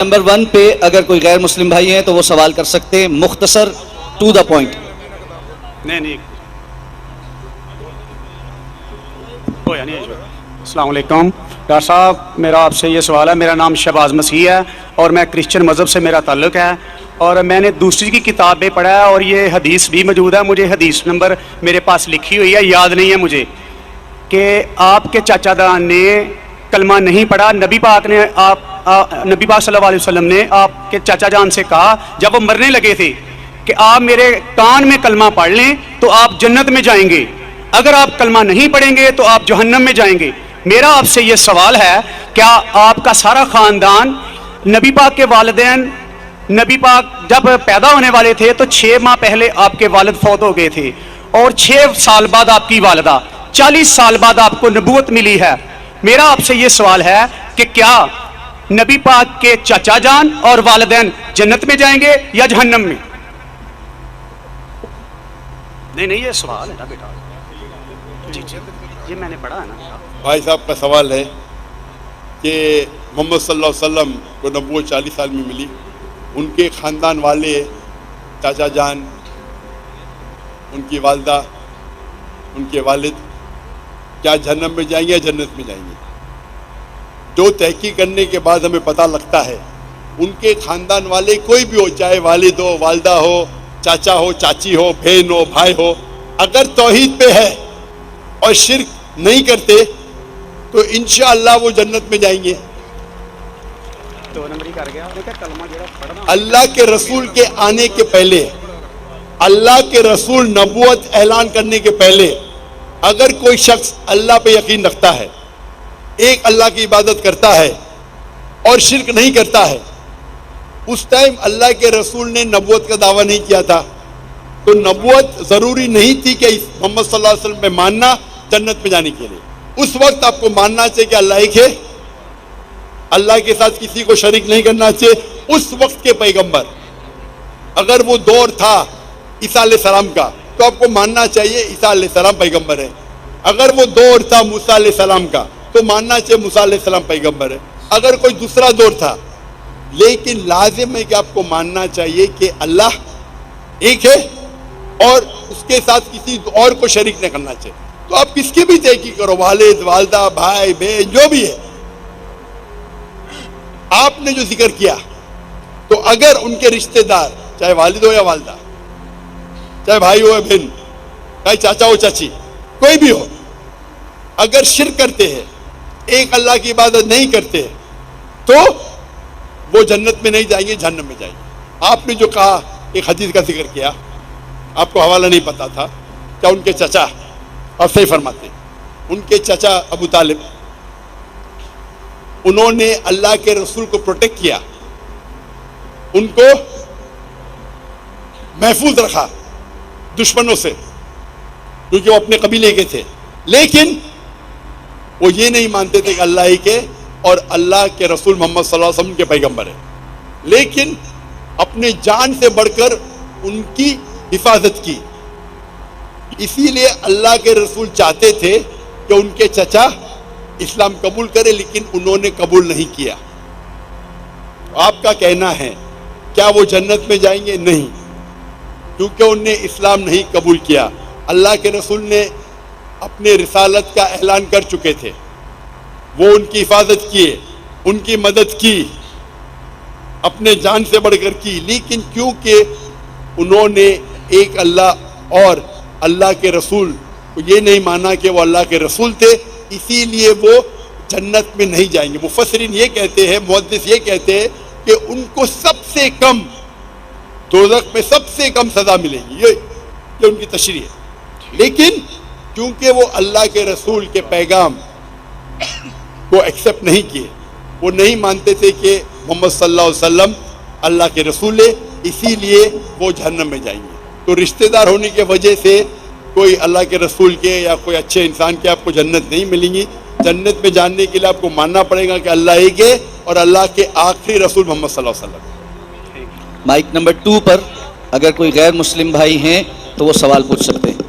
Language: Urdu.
نمبر 1 پہ اگر کوئی غیر مسلم بھائی ہیں تو وہ سوال کر سکتے ہیں، مختصر ٹو دا پوائنٹ. نہیں السلام علیکم ڈاکٹر صاحب، میرا آپ سے یہ سوال ہے. میرا نام شہباز مسیح ہے اور میں کرسچن مذہب سے میرا تعلق ہے، اور میں نے دوسری کی کتاب میں پڑھا ہے اور یہ حدیث بھی موجود ہے. مجھے حدیث نمبر میرے پاس لکھی ہوئی ہے، یاد نہیں ہے مجھے، کہ آپ کے چاچا جان نے کلمہ نہیں پڑھا. نبی پاک صلی اللہ علیہ وسلم نے آپ کے چاچا جان سے کہا جب وہ مرنے لگے تھے کہ آپ میرے کان میں کلمہ پڑھ لیں تو آپ جنت میں جائیں گے، اگر آپ کلمہ نہیں پڑھیں گے تو آپ جہنم میں جائیں گے. میرا آپ سے یہ سوال ہے، کیا آپ کا سارا خاندان، نبی پاک کے والدین، نبی پاک جب پیدا ہونے والے تھے تو 6 ماہ پہلے آپ کے والد فوت ہو گئے تھے، اور 6 سال بعد آپ کی والدہ، 40 سال بعد آپ کو نبوت ملی ہے. میرا آپ سے یہ سوال ہے کہ کیا نبی پاک کے چاچا جان اور والدین جنت میں جائیں گے یا جہنم میں؟ نہیں یہ سوال ہے نا بیٹا. جی یہ میں نے پڑھا ہے نا. بھائی صاحب کا سوال ہے کہ محمد صلی اللہ علیہ وسلم کو نبوت 40 سال میں ملی، ان کے خاندان والے، چاچا جان، ان کی والدہ، ان کے والد کیا جہنم میں جائیں گے یا جنت میں جائیں گے؟ جو تحقیق کرنے کے بعد ہمیں پتہ لگتا ہے ان کے خاندان والے کوئی بھی ہو، چاہے والد ہو، والدہ ہو، چاچا ہو، چاچی ہو، بہن ہو، بھائی ہو، اگر توحید پہ ہے اور شرک نہیں کرتے تو انشاءاللہ وہ جنت میں جائیں گے. اللہ کے رسول کے آنے کے پہلے، اللہ کے رسول نبوت اعلان کرنے کے پہلے اگر کوئی شخص اللہ پہ یقین رکھتا ہے، ایک اللہ کی عبادت کرتا ہے اور شرک نہیں کرتا ہے، اس ٹائم اللہ کے رسول نے نبوت کا دعویٰ نہیں کیا تھا، تو نبوت ضروری نہیں تھی کہ محمد صلی اللہ علیہ وسلم پہ ماننا جنت میں جانے کے لیے. اس وقت آپ کو ماننا چاہیے کہ اللہ ایک ہے، اللہ کے ساتھ کسی کو شریک نہیں کرنا چاہیے. اس وقت کے پیغمبر، اگر وہ دور تھا عیسیٰ علیہ السلام کا تو آپ کو ماننا چاہیے عیسیٰ علیہ السلام پیغمبر ہے. اگر وہ دور تھا موسیٰ علیہ السلام کا تو ماننا چاہیے موسیٰ علیہ السلام پیغمبر ہے. اگر کوئی دوسرا دور تھا، لیکن لازم ہے کہ آپ کو ماننا چاہیے کہ اللہ ایک ہے اور اس کے ساتھ کسی اور کو شریک نہیں کرنا چاہیے. تو آپ کس کی بھی تحقیق کرو، والد، والدہ، بھائی، بہن، جو بھی ہے، آپ نے جو ذکر کیا، تو اگر ان کے رشتہ دار، چاہے والد ہو یا والدہ، چاہے بھائی ہو یا بہن، چاہے چاچا ہو چاچی، کوئی بھی ہو، اگر شرک کرتے ہیں، ایک اللہ کی عبادت نہیں کرتے تو وہ جنت میں نہیں جائیں گے، جہنم میں جائیں گے. آپ نے جو کہا، ایک حدیث کا ذکر کیا، آپ کو حوالہ نہیں پتا تھا، کیا ان کے چچا، اور صحیح فرماتے ہیں، ان کے چچا ابو طالب، انہوں نے اللہ کے رسول کو پروٹیکٹ کیا، ان کو محفوظ رکھا دشمنوں سے، کیونکہ وہ اپنے قبیلے کے تھے. لیکن وہ یہ نہیں مانتے تھے کہ اللہ ہی کے اور اللہ کے رسول محمد صلی اللہ علیہ وسلم کے پیغمبر ہیں، لیکن اپنے جان سے بڑھ کر ان کی حفاظت کی. اسی لیے اللہ کے رسول چاہتے تھے کہ ان کے چچا اسلام قبول کرے، لیکن انہوں نے قبول نہیں کیا. آپ کا کہنا ہے کیا وہ جنت میں جائیں گے؟ نہیں، کیونکہ انہوں نے اسلام نہیں قبول کیا. اللہ کے رسول نے اپنے رسالت کا اعلان کر چکے تھے، وہ ان کی حفاظت کیے، ان کی مدد کی، اپنے جان سے بڑھ کر کی. لیکن کیونکہ انہوں نے ایک اللہ اور اللہ کے رسول کو یہ نہیں مانا کہ وہ اللہ کے رسول تھے، اسی لیے وہ جنت میں نہیں جائیں گے. مفسرین یہ کہتے ہیں، محدث یہ کہتے ہیں کہ ان کو سب سے کم دوزخ میں سب سے کم سزا ملے گی، یہ ان کی تشریح ہے. لیکن کیونکہ وہ اللہ کے رسول کے پیغام کو ایکسیپٹ نہیں کیے، وہ نہیں مانتے تھے کہ محمد صلی اللہ علیہ وسلم اللہ کے رسول ہے، اسی لیے وہ جہنم میں جائیں گے. تو رشتہ دار ہونے کی وجہ سے کوئی اللہ کے رسول کے یا کوئی اچھے انسان کے آپ کو جنت نہیں ملیں گی. جنت میں جاننے کے لیے آپ کو ماننا پڑے گا کہ اللہ ایک ہے اور اللہ کے آخری رسول محمد صلی اللہ علیہ وسلم. مائک نمبر 2 پر اگر کوئی غیر مسلم بھائی ہیں تو وہ سوال پوچھ سکتے ہیں.